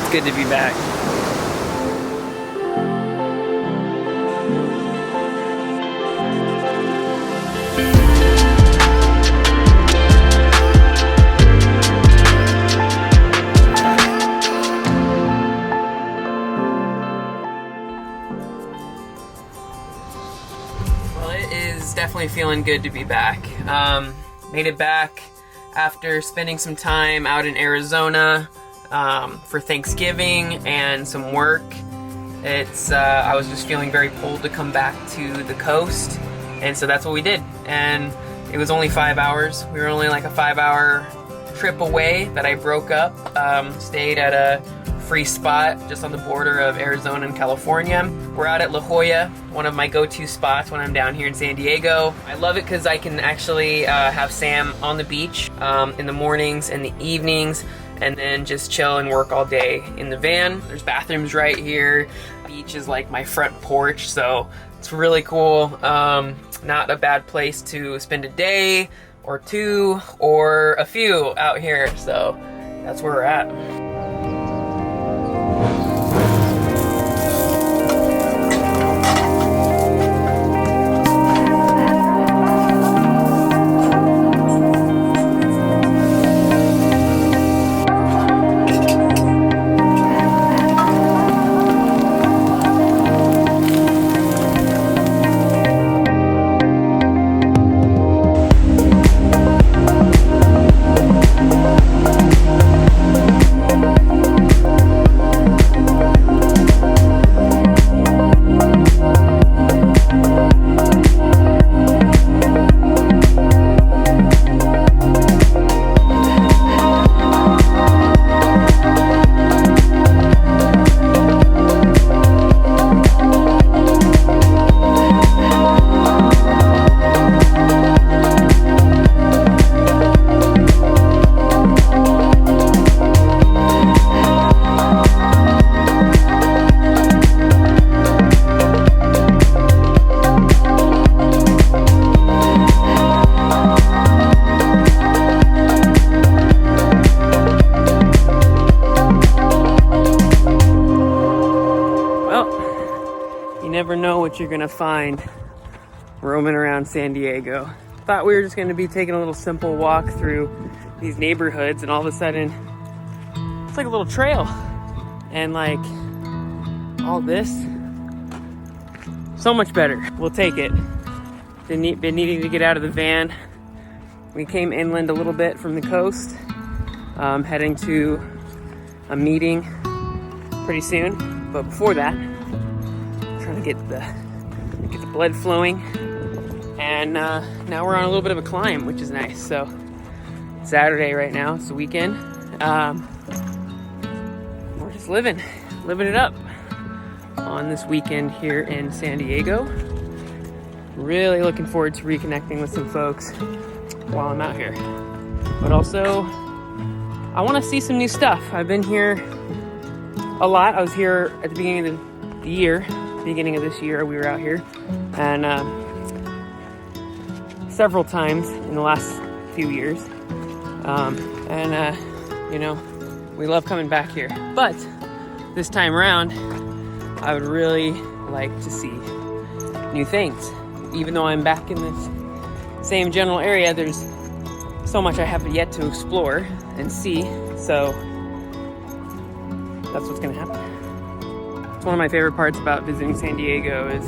It's good to be back. Well, it is definitely feeling good to be back. Made it back after spending some time out in Arizona for Thanksgiving and some work. I was just feeling very pulled to come back to the coast, and so that's what we did. And it was only 5 hours. We were only like a 5-hour trip away that I broke up. Stayed at a free spot just on the border of Arizona and California. We're out at La Jolla, one of my go-to spots when I'm down here in San Diego. I love it because I can actually have Sam on the beach in the mornings and the evenings, and then just chill and work all day in the van. There's bathrooms right here. Beach is like my front porch, so it's really cool. Not a bad place to spend a day or two or a few out here, so that's where we're at. Never know what you're gonna find roaming around San Diego. Thought we were just gonna be taking a little simple walk through these neighborhoods, and all of a sudden it's like a little trail, and like all this, so much better. We'll take it. Been needing to get out of the van. We came inland a little bit from the coast, heading to a meeting pretty soon, but before that, trying to get the blood flowing, and now we're on a little bit of a climb, which is nice. So it's Saturday right now, it's the weekend. We're just living it up on this weekend here in San Diego. Really looking forward to reconnecting with some folks while I'm out here, but also I want to see some new stuff. I've been here a lot. I was here at the beginning of the year. Beginning of this year, we were out here, and several times in the last few years, you know, we love coming back here. But this time around, I would really like to see new things. Even though I'm back in this same general area, there's so much I have yet to explore and see. So that's what's gonna happen. One of my favorite parts about visiting San Diego is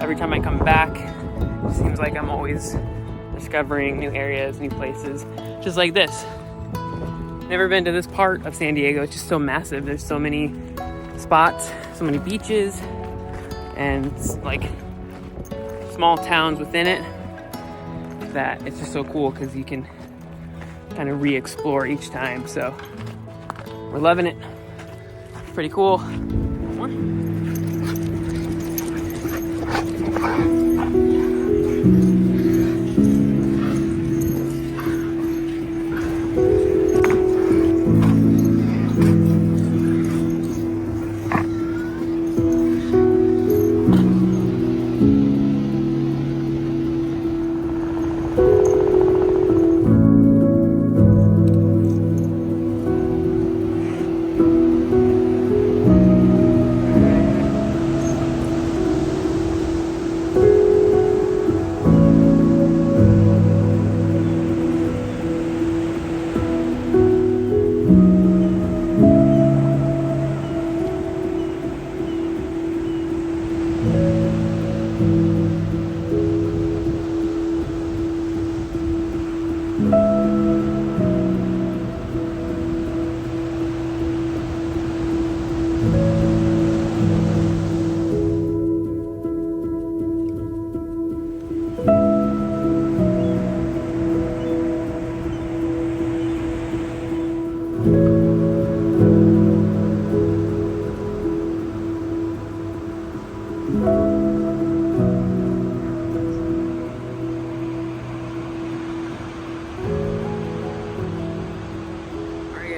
every time I come back, it seems like I'm always discovering new areas, new places, just like this. Never been to this part of San Diego. It's just so massive. There's so many spots, so many beaches, and like small towns within it that it's just so cool because you can kind of re-explore each time. So we're loving it. Pretty cool. More?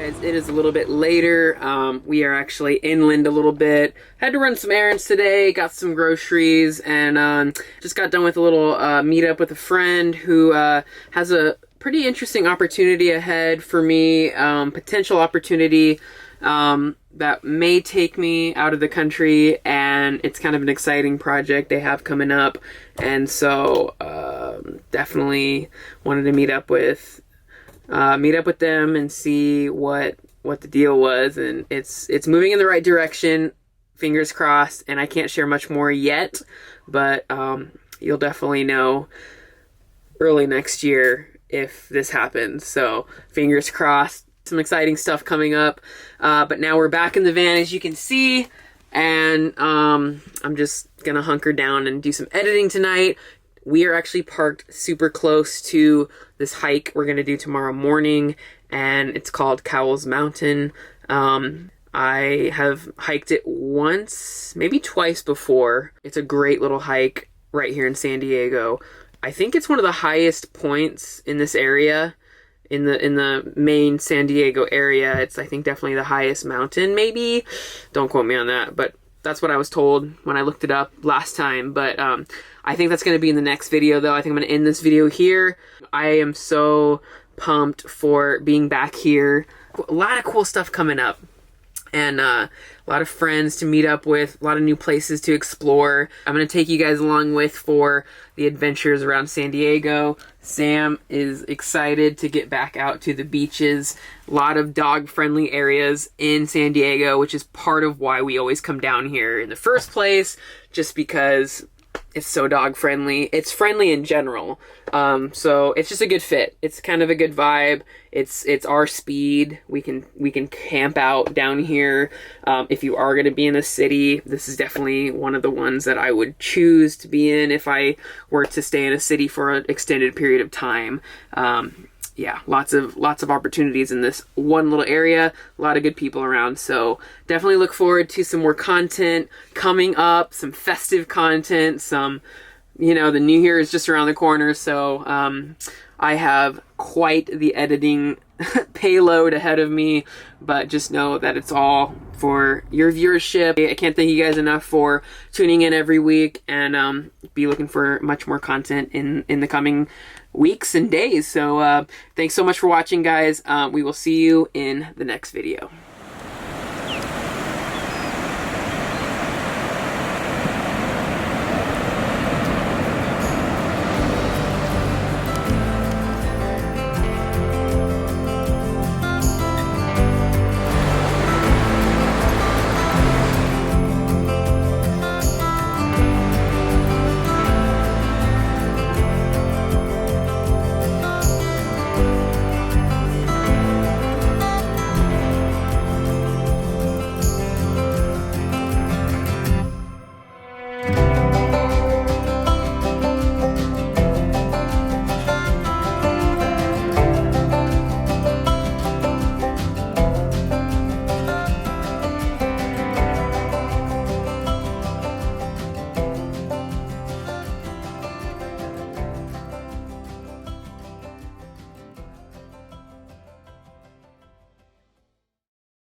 Guys, it is a little bit later. We are actually inland a little bit. Had to run some errands today, got some groceries, and just got done with a little meetup with a friend who has a pretty interesting opportunity ahead for me, potential opportunity that may take me out of the country, and it's kind of an exciting project they have coming up, and so definitely wanted to meet up with them and see what the deal was, and it's moving in the right direction, fingers crossed, and I can't share much more yet, but you'll definitely know early next year if this happens, so fingers crossed. Some exciting stuff coming up, but now we're back in the van, as you can see, and I'm just gonna hunker down and do some editing tonight. We are actually parked super close to this hike we're gonna do tomorrow morning, and it's called Cowles Mountain. I have hiked it once, maybe twice before. It's a great little hike right here in San Diego. I think it's one of the highest points in this area. In the main San Diego area, it's, I think, definitely the highest mountain, maybe. Don't quote me on that, but that's what I was told when I looked it up last time. But I think that's going to be in the next video, though. I think I'm going to end this video here. I am so pumped for being back here. A lot of cool stuff coming up, and a lot of friends to meet up with, a lot of new places to explore. I'm going to take you guys along with for the adventures around San Diego. Sam is excited to get back out to the beaches. A lot of dog-friendly areas in San Diego, which is part of why we always come down here in the first place, just because it's so dog-friendly. It's friendly in general, so it's just a good fit. It's kind of a good vibe. It's our speed. We can camp out down here. If you are going to be in a city, this is definitely one of the ones that I would choose to be in if I were to stay in a city for an extended period of time. Yeah, lots of opportunities in this one little area, a lot of good people around, so definitely look forward to some more content coming up, some festive content, some, you know, the new year is just around the corner, so I have quite the editing payload ahead of me, but just know that it's all for your viewership. I can't thank you guys enough for tuning in every week, and be looking for much more content in the coming weeks and days. So thanks so much for watching, guys. We will see you in the next video.